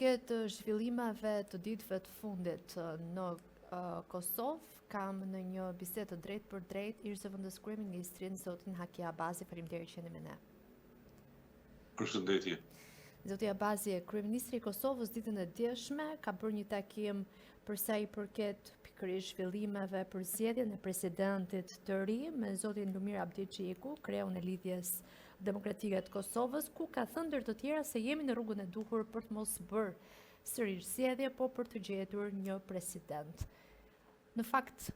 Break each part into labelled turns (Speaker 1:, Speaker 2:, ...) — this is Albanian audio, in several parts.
Speaker 1: përket zhvillimeve të ditëve të fundit në Kosovë, kam në një bisedë të drejtë për drejtë ish-zëvendës kryeministrin zotin Haki Abazi. Faleminderit që jeni me ne.
Speaker 2: Përshëndetje.
Speaker 1: Zoti Abazi, kryeministri i Kosovës ditën e djeshme ka bërë një takim për sa i përket pikërisht zhvillimeve për zgjedhjen e presidentit të ri me zotin Lumir Abdixhiku, kreun e lidhjes demokratike të Kosovës, ku ka thënë ndër të tjera se jemi në rrugën e duhur për të mos bërë sërish zgjedhje, po për të gjetur një president. Në fakt,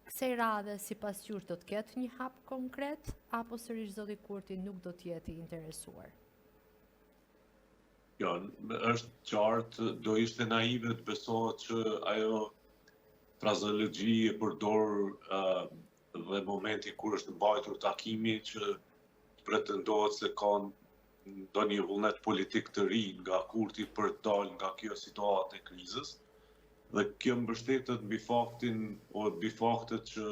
Speaker 1: kësaj radhe sipas jush do të ketë një hap konkret apo sërish zoti Kurti nuk do të jetë i interesuar?
Speaker 2: Jo, është qartë, do ishte naive të besohet që ajo frazeologji e përdor dhe momenti kur është mbajtur takimi që pretendohet se ka ndonjë vullnet politik të ri nga Kurti për të dalë nga kjo situatë e krizës. Dhe kjo mbështetet mbi faktet që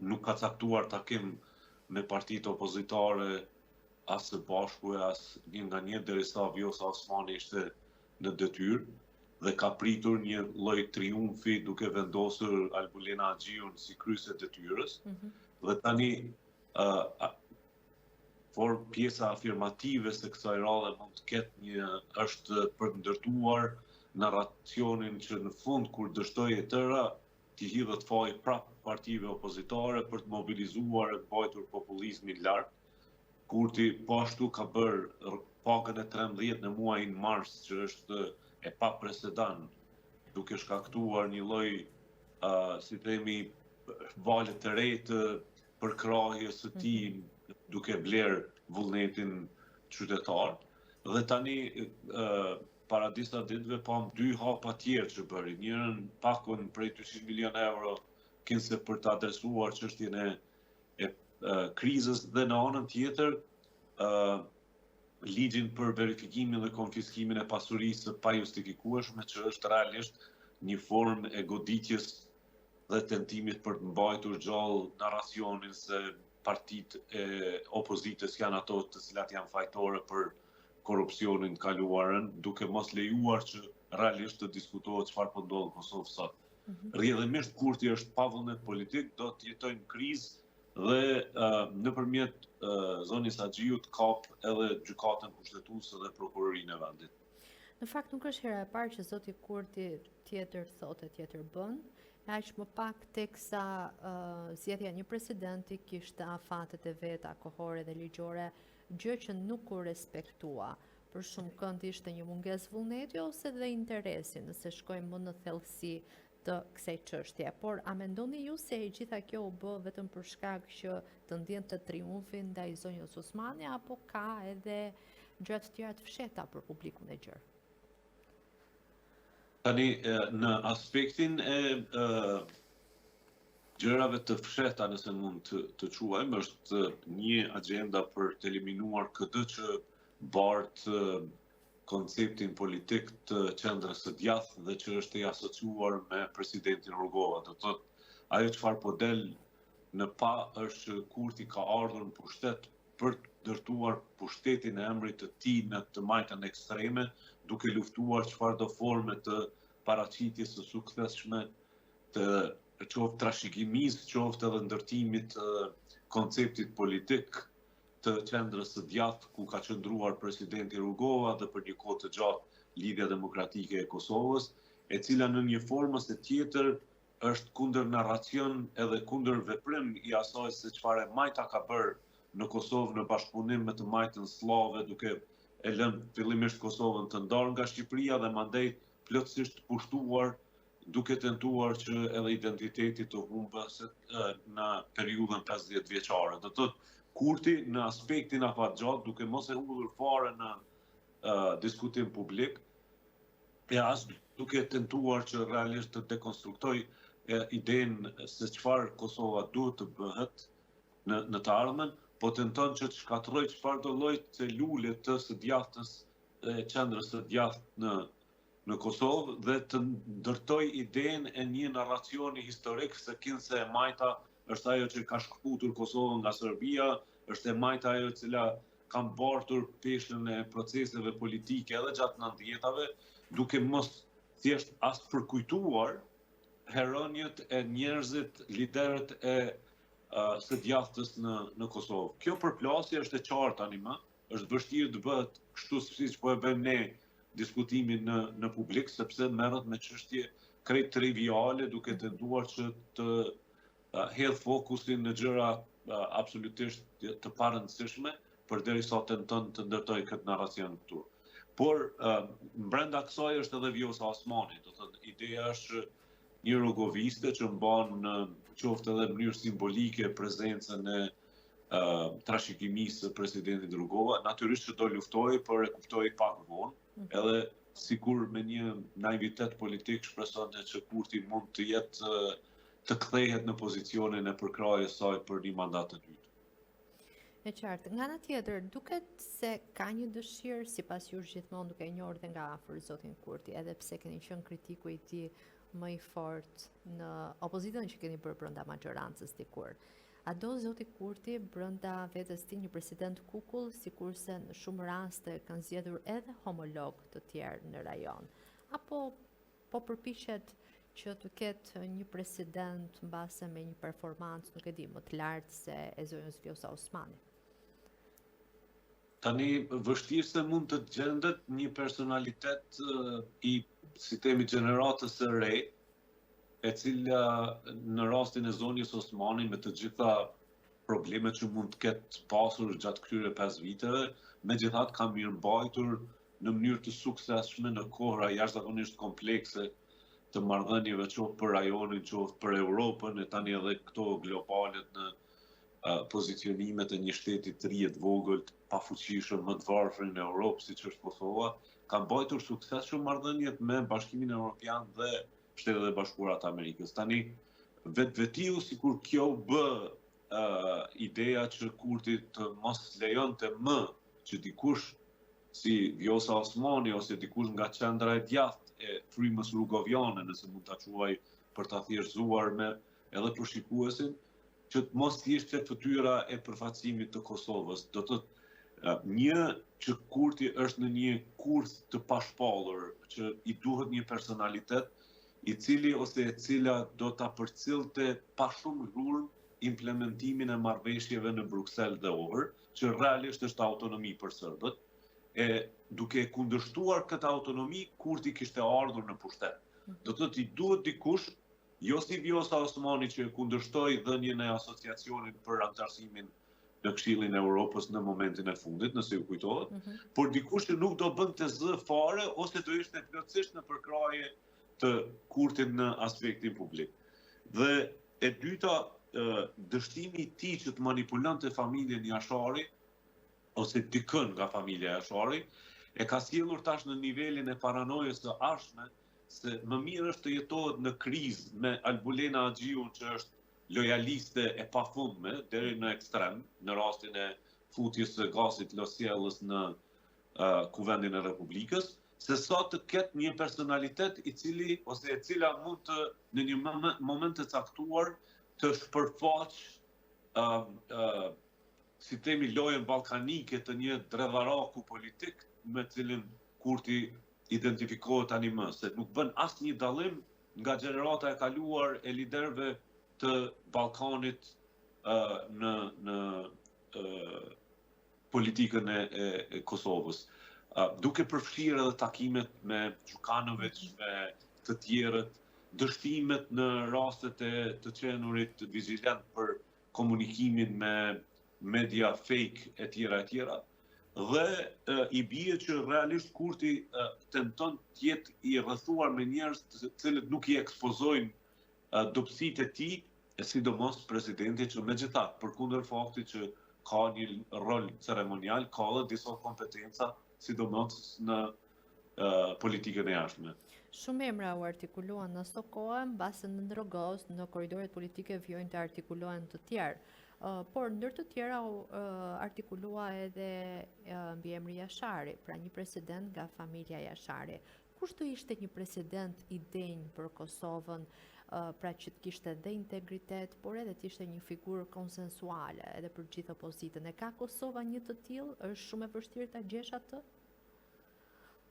Speaker 2: nuk ka caktuar takim me partitë opozitare as së bashku as një nga një derisa Vjosa Osmani ishte në detyrë dhe ka pritur një lloj triumfi duke vendosur Albulena Xhiun si kryese detyrës. Dhe tani por pjesa afirmative se kësaj radhe mund të ketë është për të ndërtuar narracionin që në fund kur dështoi e tëra t'i hidhet faji prap partive opozitare për të mobilizuar e mbajtur populizmin lart. Kurti po ashtu ka bërë pagën e 13 në muajin mars, që është e papresedan, duke shkaktuar një lloj si themi valë të re të përkrahjes së tij, duke bler vullnetin qytetar. Dhe tani para disa ditëve pam 2 hapa tjerë që bëri. Njërën pakon prej 200 milion euro kinse për të adresuar çështjen e krizës dhe në anën tjetër ligjin për verifikimin dhe konfiskimin e pasurisë së pajustifikueshme, që është realisht një formë e goditjes dhe tentimit për të mbajtur gjallë narracionin se partitë e opozitës janë ato të cilat janë fajtore për korrupsionin kaluarën, duke mos lejuar që realisht të diskutohet çfarë po ndodh në Kosovë sot. Rrjedhimisht Kurti është pa vullnet politik, do të jetojnë krizë dhe nëpërmjet zonës Axhiut kap edhe gjykatën kushtetuese dhe prokurorinë e vendit.
Speaker 1: Në fakt nuk është hera e parë që zoti Kurti tjetër thotë tjetër bën, aq më pak teksa zgjedhja një presidenti kishte afatet e veta kohore dhe ligjore, gjë që nuk u respektua. Për shumë kënd ishte një mungesë vullneti ose dhe interesi, nëse shkojmë më në thellësi të kësaj çështje. Por a mendoni ju se e gjitha kjo u bë vetëm për shkak që të ndjente triumfin ndaj zonjës Osmani, apo ka edhe gjëra të tjera të fshehta për publikun e gjerë?
Speaker 2: Tani në aspektin e gjërave të fshehta, nëse mund të quajmë, është një agenda për të eliminuar këtë që bart konceptin politik të qendrës së djathtë dhe që është i asociuar me presidentin Rugova. Do thotë, ajo çfarë po del në pa është që Kurti ka ardhur në pushtet për të ndërtuar pushtetin e emrit të tij në të majtën ekstreme, duke luftuar çfarëdo forme të paraqitjes së suksesshme të qoftë trashëgimisë, qoftë edhe ndërtimit të konceptit politik të qendrës së djathtë ku ka qëndruar presidenti Rugova dhe për një kohë të gjatë Lidhja Demokratike e Kosovës, e cila në një formë ose tjetër është kundër narracion edhe kundër veprim i asaj se çfarë majta ka bërë në Kosovë në bashkëpunim me të majtën slave, duke e lënë fillimisht Kosovën të ndarë nga Shqipëria dhe mandej plotësisht pushtuar, duke tentuar që edhe identiteti të humbet në periudhën 50 vjeçare. Do thotë Kurti në aspektin afatgjat, duke mos e humbur fare në diskutim publik, e as duke tentuar që realisht të dekonstruktoj idenë se çfarë Kosova duhet të bëhet në të ardhmen, po tenton që të shkatërroj çfarëdo lloj celule të së djathtës e qendrës së djathtë në Kosovë dhe të ndërtoj idenë e një narracioni historik se kinse e majta është ajo që ka shkputur Kosovën nga Serbia, është e majta ajo cila kanë bartur peshën e proceseve politike edhe gjatë 90-tave, duke mos thjesht as përkujtuar herënjët e njerëzit, liderët e së djathtës në Kosovë. Kjo përplasje është e qartë tani më, është vështirë të bëhet kështu siç po e bëjmë ne diskutimin në publik, sepse merret me çështje krejt triviale, duke tentuar që të hedh fokusin në gjëra absolutisht të parëndësishme, përderisa tenton të ndërtoj këtë narracion këtu. Por brenda kësaj është edhe Vjosa Osmani, do thotë ideja është një rogoviste që mban qoftë edhe në mënyrë simbolike prezencën e trashëgimisë së presidentit Rugova, natyrisht që do luftoj, por e kuptoj pak vonë, edhe sikur me një naivitet politik shpresonte që Kurti mund të jetë të kthehet në pozicionin e përkrahjes saj për një mandat të dytë.
Speaker 1: E qartë. Nga ana tjetër, duket se ka një dëshirë, sipas jush gjithmonë duke njohur dhe nga afër zotin Kurti, edhe pse keni qenë kritiku i tij më i fortë në opozitën që keni bërë brenda majorancës dikur. A do zoti Kurti brenda vetes tij një president kukull, sikurse në shumë raste kanë zgjedhur edhe homolog të tjerë në rajon? Apo po përpiqet që të ketë një president mbase me një performancë, nuk e di, më të lartë se e zonjës Vjosa Osmani?
Speaker 2: Tani vështirë se mund të gjendet një personalitet i, si themi, gjeneratës së re, e cila në rastin e zonjës Osmani me të gjitha problemet që mund të ketë pasur gjatë këtyre 5 viteve, megjithatë ka mirëmbajtur në mënyrë të suksesshme në kohra jashtëzakonisht komplekse të marrëdhënieve qoftë për rajonin, qoftë për Europën, e tani edhe këto globalet në pozicionimet e një shteti të ri të vogël, pafuqishëm, më të varfër në Europë, siç është Kosova, ka mbajtur suksesshëm marrëdhëniet me Bashkimin Evropian dhe Shtetet e Bashkuara të Amerikës. Tani vetvetiu sikur kjo bë ideja që Kurti të mos lejonte më që dikush si Vjosa Osmani ose dikush nga qendra e djathtë e frymës rugoviane, nëse mund ta quaj për ta thjeshtëzuar me edhe për shikuesin, që të mos ishte fytyra e përfaqësimit të Kosovës. Do të një që Kurti është në një kurth të pashpallur, që i duhet një personalitet i cili ose e cila do ta përcillte pa shumë lurm implementimin e marrëveshjeve në Bruksel dhe Over, që realisht është autonomi për serbët, e duke kundërshtuar këtë autonomi, Kurti kishte ardhur në pushtet. Do të thotë i duhet dikush, jo si Vjosa Osmani që kundërshtoi dhënien e asociacionit për antarësimin në Këshillin e Europës në momentin e fundit, nëse ju kujtohet, por dikush që nuk do bënte zë fare ose do ishte plotësisht në përkrahje të Kurtit në aspektin publik. Dhe e dyta, dështimi i tij që të manipulonte familjen Jashari ose dikën nga familja Jashari, e ka sjellur tash në nivelin e paranojës së ardhshme se më mirë është të jetohet në krizë me Albulena Axhiun që është lojaliste e pafundme deri në ekstrem, në rastin e futjes së gazit Losjellës në Kuvendin e Republikës, se sa të ketë një personalitet i cili ose e cila mund të në një moment të caktuar të shpërfaq si themi lojën ballkanike të një dredharaku politik me cilin Kurti identifikohet tani më, se nuk bën asnjë dallim nga gjenerata e kaluar e liderëve të Ballkanit në politikën e Kosovës. Duke përfshirë edhe takimet me Gjukanovic, me të tjerët, dështimet në rastet e të qenurit vigjilent për komunikimin me media fake e tjera, dhe i bie që realisht Kurti tenton të jetë i rrethuar me njerëz të cilët nuk i ekspozojnë dobësitë e tij, e sidomos presidenti që megjithatë, përkundër faktit që ka një rol ceremonial, ka edhe disa kompetenca sidomos në politikën e jashtme.
Speaker 1: Shumë emra u artikuluan në Stockholm, mbase në Ndrogos, në korridoret politike vjojnë të artikulohen të tjerë. Por ndër të tjera artikulua edhe mbi emri Jashari, pra një president nga familja Jashari. Kush do ishte një president i denjë për Kosovën, pra që të kishte dhe integritet, por edhe të ishte një figurë konsensuale edhe për gjithë opozitën. E ka Kosova një të tillë? Është shumë e vështirë ta gjesh atë?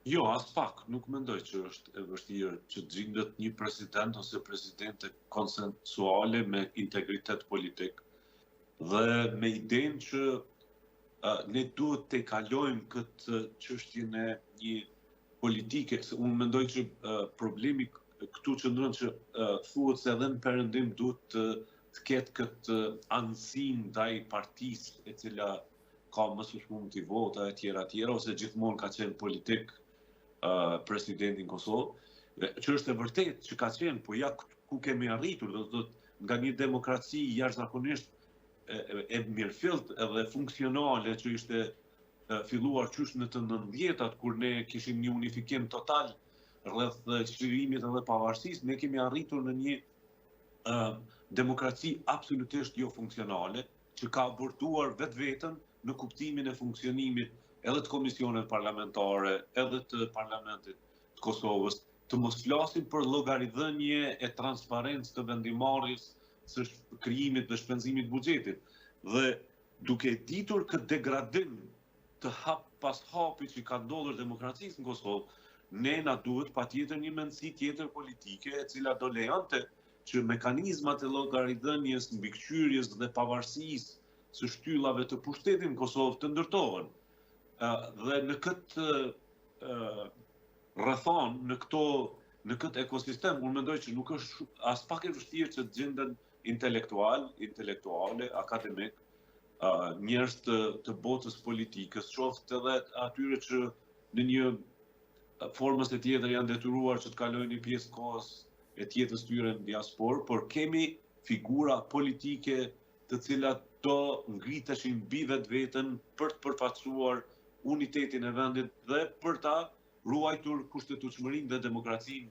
Speaker 2: Jo, as pak, nuk mendoj që është e vështirë që të gjendet një president ose presidente konsensuale me integritet politik dhe me idenë që ne duhet të kalojmë këtë çështjen e një politike, se unë mendoj që problemi këtu qëndron që thuhet se edhe në perëndim duhet të ketë këtë anësim ndaj partisë e cila ka më së shumti vota e tjera, ose gjithmonë ka qenë politik presidentin Kosovë, që është e vërtet që ka qenë, po ja ku kemi arritur, do të thotë nga një demokraci jashtëzakonisht e mirëfillt edhe funksionale që ishte filluar qysh në të 90-tat kur ne kishim një unifikim total rreth çlirimit edhe pavarësisë, ne kemi arritur në një demokraci absolutisht jo funksionale që ka abortuar vetveten në kuptimin e funksionimit edhe të komisionet parlamentare, edhe të parlamentit të Kosovës, të mos flasim për llogaridhënie e transparencë të vendimarrjes së krijimit dhe shpenzimit buxhetit. Dhe duke ditur këtë degradim të hap pas hapi që ka ndodhur demokracisë në Kosovë, ne na duhet patjetër një mendësi tjetër politike e cila do lejonte që mekanizmat e llogaridhënies, mbikëqyrjes dhe pavarësisë së shtyllave të pushtetit në Kosovë të ndërtohen. Dhe në këtë rrethon, në këtë ekosistem, unë mendoj që nuk është as pak e vështirë që të gjenden intelektuale, akademik, njerëz të botës politikës, qoftë edhe atyre që në një formës e tjetër janë detyruar që të kalojnë një pjesë kohës e tjetës tyre në diasporë, por kemi figura politike të cilat do ngriteshin mbi vetveten për të përfaqësuar unitetin e vendit dhe për ta ruajtur kushtetueshmërinë dhe demokracinë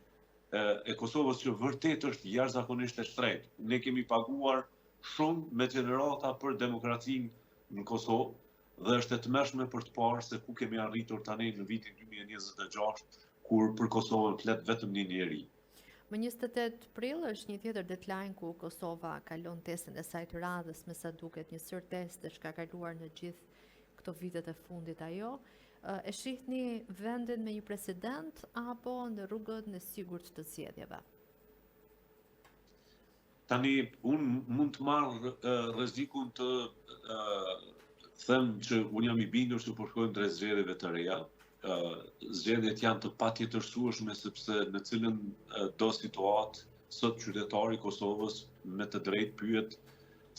Speaker 2: e Kosovës që vërtet është jashtëzakonisht e shtrenjtë. Ne kemi paguar shumë me gjenerata për demokracinë në Kosovë dhe është e tmerrshme për të parë se ku kemi arritur tani në vitin 2026 kur për Kosovën flet vetëm një njeri.
Speaker 1: Më 28 prill është një tjetër deadline ku Kosova kalon testin e saj të radhës, me sa duket një sër test që ka kaluar në gjithë këto vitet e fundit ajo. E shihni vendin me një president apo në rrugën e sigurt të zgjedhjeve?
Speaker 2: Tani, unë mund të marrë rrezikun të them që unë jam i bindur që po shkojmë drejt zgjedhjeve të reja. Zgjedhjet janë të patjetërsueshme sepse në cilën do situatë sot qytetari i Kosovës me të drejtë pyet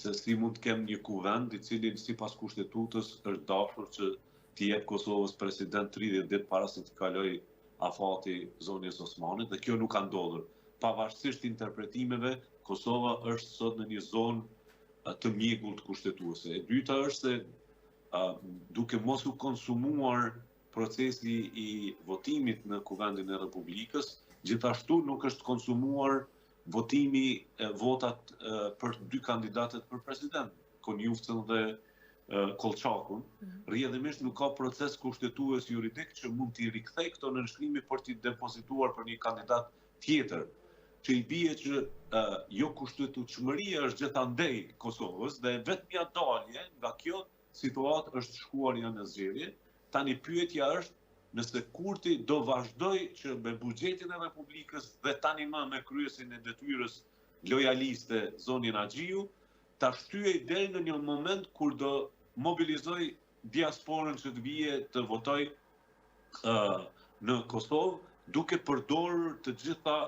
Speaker 2: se si mund të kem një kuvend i cili sipas kushtetutës është dashur që të jep Kosovës president 30 ditë para se të kaloj afati zonës Osmanit, dhe kjo nuk ka ndodhur. Pavarësisht interpretimeve, Kosova është sot në një zonë të mjegullt kushtetuese. E dyta është se duke mos u konsumuar procesi i votimit në Kuvendin e Republikës, gjithashtu nuk është konsumuar votimi votat për dy kandidatët për president, Konjufcën dhe Kolçakun. Rrjedhimisht nuk ka proces kushtetues juridik që mund t'i rikthej këto nënshkrime për t'i depozituar për një kandidat tjetër, që i bie që jo kushtetueshmëria është gjithandej Kosovës dhe vetmja dalje nga kjo situatë është shkuarja në zgjedhje. Tani pyetja është nëse Kurti do vazhdoj që me buxhetin e Republikës dhe tani më me kryesin e detyrës lojaliste Zonin Axhiu, ta shtyej deri në një moment kur do mobilizoj diasporën që të vije të votoj në Kosovë, duke përdorur të gjitha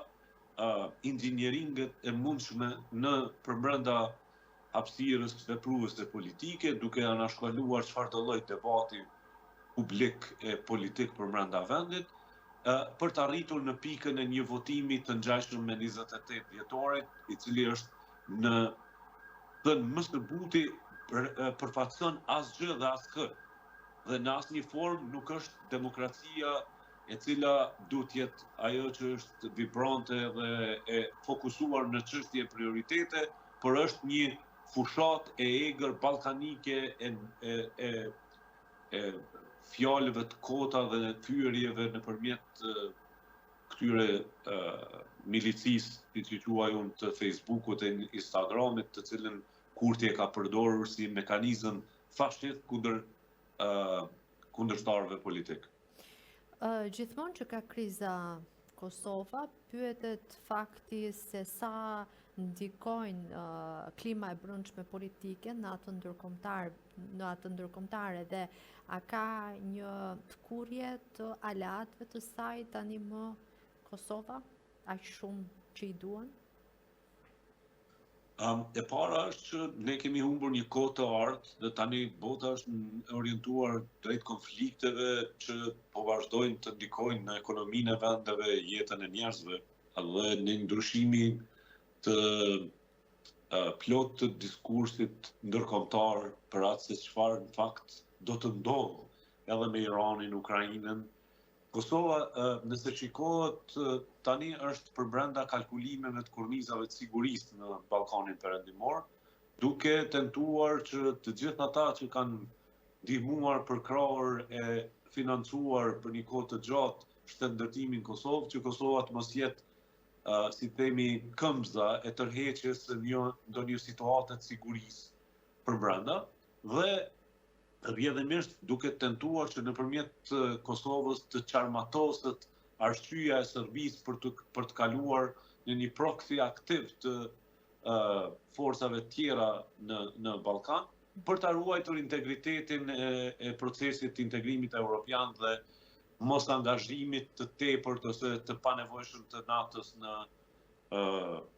Speaker 2: inxhinieringët e mundshme në përbrenda hapësirës vepruese politike, duke anashkaluar çfarë do lloj debati publik e politik përbrenda vendit, për të arritur në pikën e një votimi të ngjashëm me 28 dhjetorit, i cili është në thënë më së buti përfaqëson asgjë dhe askë. Dhe në asnjë formë nuk është demokracia e cila duhet të jetë ajo që është vibrante dhe e fokusuar në çështje prioritete, por është një fushat e egër ballkanike e fjalëve të kota dhe fyerjeve nëpërmjet këtyre milicisë, siç i quaj unë, të Facebookut e Instagramit, të cilën Kurti e ka përdorur si mekanizëm fashist kundër kundërshtarëve politik.
Speaker 1: Gjithmonë që ka kriza Kosova, pyetet fakti se sa ndikojnë klima e brendshme politike në atë ndërkombëtare dhe a ka një tkurrje të aleatëve të saj tani më Kosova, aq shumë që i duan?
Speaker 2: E para është që ne kemi humbur një kohë të artë dhe tani bota është orientuar drejt konflikteve që po vazhdojnë të ndikojnë në ekonominë e vendeve, jetën e njerëzve, dhe në ndryshimin të plot të diskursit ndërkombëtar për atë se çfarë në fakt do të ndodhë edhe me Iranin, Ukrainën. Kosova, nëse shikohet tani, është përbrenda kalkulimeve të kornizave të sigurisë në Ballkanin Perëndimor, duke tentuar që të gjithë ata që kanë ndihmuar për krahur e financuar për një kohë të gjatë shtetëndërtimin Kosovë, që Kosova të mos jetë si themi këmbëza e tërheqjes së ndonjë situate të sigurisë përbrenda dhe rrjedhimisht duke tentuar që nëpërmjet Kosovës të qarmatoset arsyja e Serbisë për të kaluar në një proksi aktiv të forcave tjera në Ballkan, për ta ruajtur integritetin e procesit të integrimit evropian dhe mos angazhimit të tepërt ose të panevojshëm të NATO-s në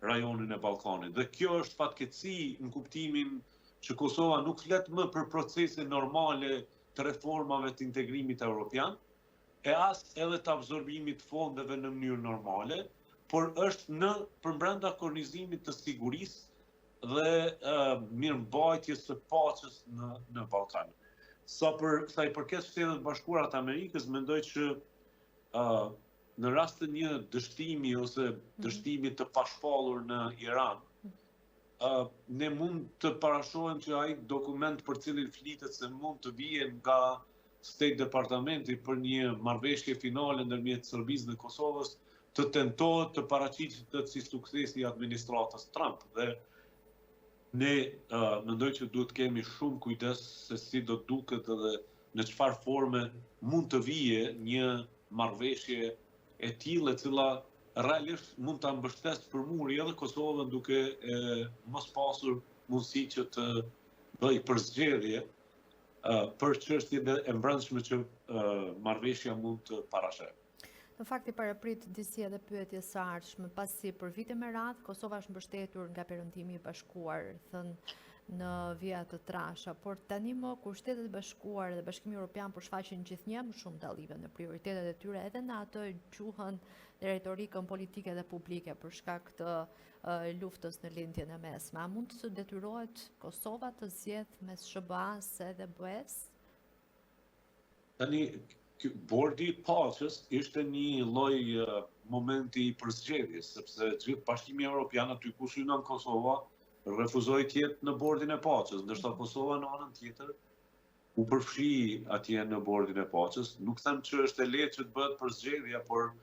Speaker 2: rajonin e Ballkanit. Dhe kjo është fatkeqësi në kuptimin që Kosova nuk flet më për procese normale të reformave të integrimit evropian, e as edhe të absorbimit fondeve në mënyrë normale, por është përbrenda kornizimit të sigurisë dhe mirëmbajtjes së paqes në Ballkan. Sa i përket Shtetet Bashkuara të Amerikës, mendoj që në rast të një dështimi ose dështimi të pashpallur në Iran, ne mund të parashohem që ai dokument për cilin flitet se mund të vijë nga State Departamenti për një marrëveshje finale ndërmjet Serbisë dhe Kosovës të tentohet të paraqitet si suksesi i administratës Trump. Dhe ne mendoj që duhet kemi shumë kujdes se si do duket edhe në çfarë forme mund të vijë një marrëveshje e tillë e cila realisht mund ta mbështesë për muri edhe Kosovën duke mos pasur mundësi që të bëj përzgjedhje për çështjet e brendshme që marrëveshja mund të parashë.
Speaker 1: Në fakt i paraprit disi edhe pyetje së ardhshme, pasi për vite me radhë Kosova është mbështetur nga Perëndimi i Bashkuar, thënë në vija të trasha, por tani më kur Shtetet e Bashkuara dhe Bashkimi Evropian përshfaqin gjithnjë më shumë dallime në prioritetet e tyre edhe në atë gjuhën dhe retorikën politike dhe publike për shkak të luftës në lindjen e mesme. A mund të detyrohet Kosova të zgjedhë mes SBA-s edhe BE-s?
Speaker 2: Tani bordi i paqes ishte një lloj momenti i përzgjedhjes, sepse gjithë Bashkimi Evropian aty ku synon Kosova refuzoi të jetë në bordin e paqes, ndërsa Kosova në anën tjetër u përfshi atje në bordin e paqes. Nuk them që është e lehtë që të bëhet përzgjedhja, por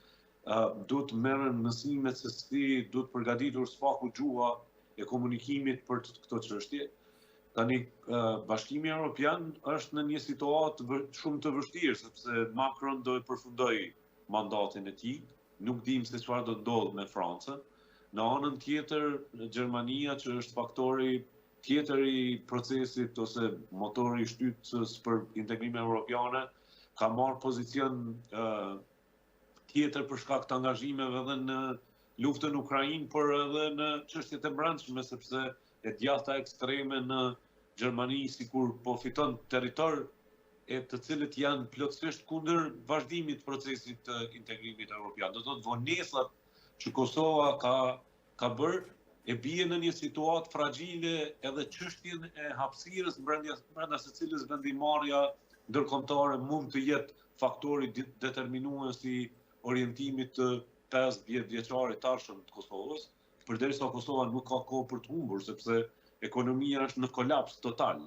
Speaker 2: duhet të merren mësimet se si duhet përgatitur sfaku gjuha e komunikimit për këto çështje. Tani Bashkimi Evropian është në një situatë shumë të vështirë, sepse Macron do të përfundojë mandatin e tij, nuk dim se çfarë do të ndodhë me Francën. Në anën tjetër, Gjermania, që është faktori tjetër i procesit ose motori i shtytës për integrimin evropiane, ka marrë pozicion tjetër për shkak të angazhimeve edhe në luftën në Ukrainë, por edhe në çështjet e brendshme, sepse e djatha ekstreme në Gjermani sikur po fiton territor e të cilët janë plotësisht kundër vazhdimit të procesit të integrimit evropian. Do të thotë vonesat që Kosova ka bërë e bie në një situatë fragjile edhe çështjen e hapësirës brenda së cilës vendimarrja ndërkombëtare mund të jetë faktori determinues i orientimit të 50 vjeçarit të ardhshëm të Kosovës, përderisa Kosova nuk ka kohë për të humbur, sepse ekonomia është në kolaps total,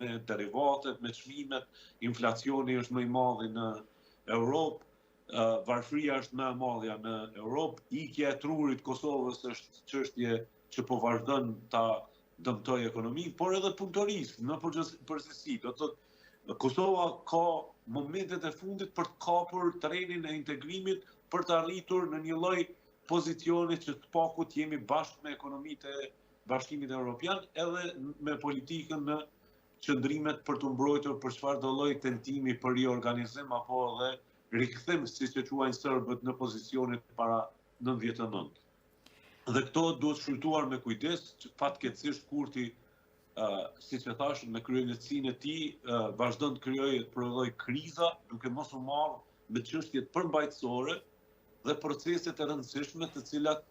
Speaker 2: me derivatet, me çmimet, inflacioni është më i madh në Europë, varfëria është më e madhe në Europë, ikja e trurit Kosovës është çështje që po vazhdon ta dëmtoj ekonominë, por edhe punëtorisë në përgjithësi. Do të thotë Kosova ka momentet e fundit për të kapur trenin e integrimit për të arritur në një lloj pozicioni që të pakut jemi bashkë me ekonomitë e Bashkimit Evropian edhe me politikën në qëndrimet për të mbrojtur për çfarëdo lloj tentimi për riorganizim apo edhe rikthim, siç e quajnë serbët, në pozicionit para 99. Dhe këto duhet shfrytëtuar me kujdes, fatkeqësisht Kurti, siç e thash, me kryenësinë e tij vazhdon të krijojë për lloj kriza, duke mos u marrë me çështjet përmbajtësore dhe proceset e rëndësishme të cilat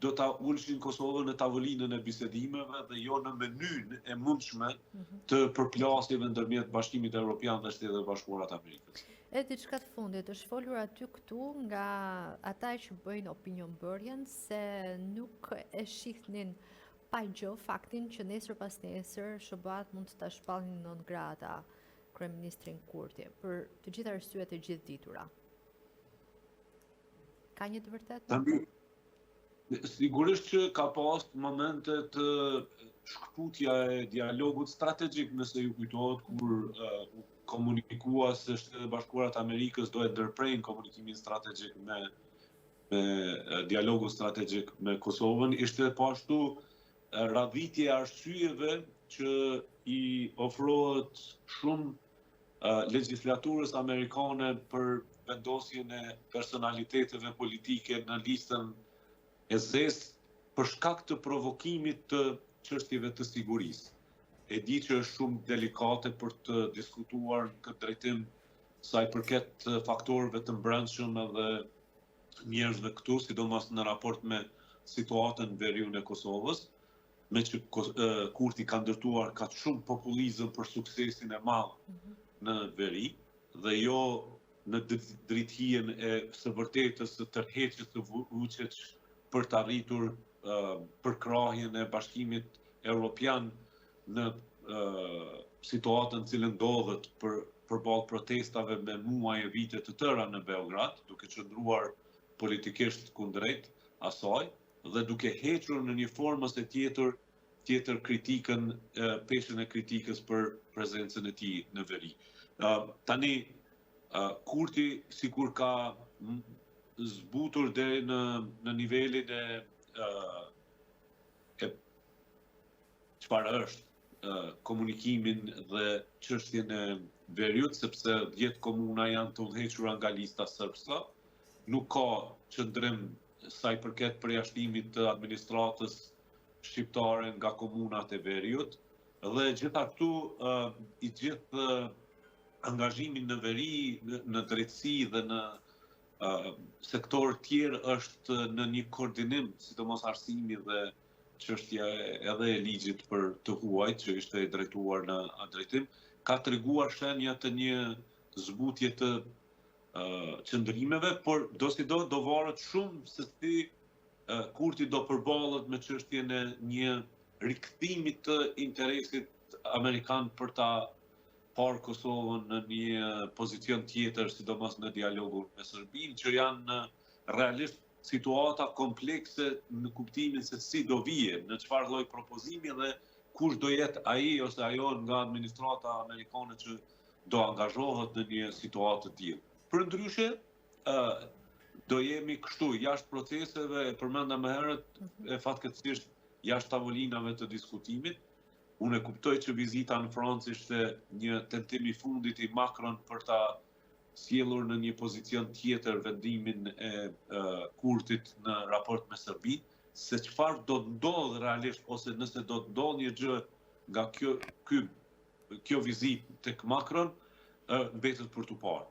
Speaker 2: do ta ulshin Kosovën në tavolinën e bisedimeve dhe jo në menyn e mundshme të përplasjeve ndërmjet Bashkimit Evropian dhe Shtetet e Bashkuara të Amerikës.
Speaker 1: E diçka të fundit, është folur aty këtu nga ata që bëjnë opinionbërjen se nuk e shihnin pa gjë faktin që nesër pas nesër SBA-t mund të ta shpallnin non grata kryeministrin Kurti për të gjitha arsyet e gjithë ditura. Ka një të vërtetë?
Speaker 2: Sigurisht që ka pas momente të shkputja e dialogut strategjik, nëse ju kujtohet, kur komunikua se Shtetet e Bashkuara të Amerikës do e ndërprejnë komunikimin strategjik me dialogun strategjik me Kosovën, ishte po ashtu radhitje e arsyeve që i ofrohet shumë legjislaturës amerikane për vendosjen e personaliteteve politike në listën e zezë për shkak të provokimit të çështjeve të sigurisë. E di që është shumë delikate për të diskutuar në këtë drejtim sa i përket faktorëve të brendshëm edhe njerëzve këtu, sidomos në raport me situatën në veriun e Kosovës, me që Kurti ka ndërtuar ka shumë populizëm për suksesin e madh në veri dhe jo në drejthijen e së vërtetës së tërheqjes së Vučić për të arritur përkrahjen e Bashkimit Evropian në situatën cilë ndodhet përballë protestave me muaj e vite të tëra në Beograd, duke qëndruar politikisht kundrejt asaj dhe duke hequr në një formës e tjetër kritikën, peshën e kritikës për prezencën e tij në veri. Tani Kurti sikur ka zbutur deri në nivelin e çfarë është komunikimin dhe çështjen e veriut, sepse 10 komuna janë të udhëhequra nga lista sërbëse, nuk ka qëndrim sa i përket përjashtimit të administratës shqiptare nga komunat e veriut, dhe gjitha këtu i gjithë angazhimin në veri, në drejtësi dhe në sektor tjerë është në një koordinim, sidomos arsimi dhe çështja edhe e ligjit për të huajt, që ishte e drejtuar në atë drejtim, ka treguar shenja të një zbutje të qëndrimeve, por do varet shumë se si Kurti do përballet me çështjen e një rikthimi të interesit amerikan për ta parë Kosovën në një pozicion tjetër, sidomos në dialogun me Serbinë, që janë realisht situata komplekse në kuptimin se si do vije, në çfarë lloj propozimi dhe kush do jetë ai ose ajo nga administrata amerikane që do angazhohet në një situatë të tillë. Përndryshe, do jemi kështu jashtë proceseve, përmenda më herët, e fatkeqësisht jashtë tavolinave të diskutimit. Unë e kuptoj që vizita në Francë ishte një tentim i fundit i Macron për ta sjellur në një pozicion tjetër vendimin e Kurtit në raport me Serbinë, se çfarë do të ndodhë realisht ose nëse do të ndodhë një gjë nga kjo vizitë tek Macron, mbetet për tu parë.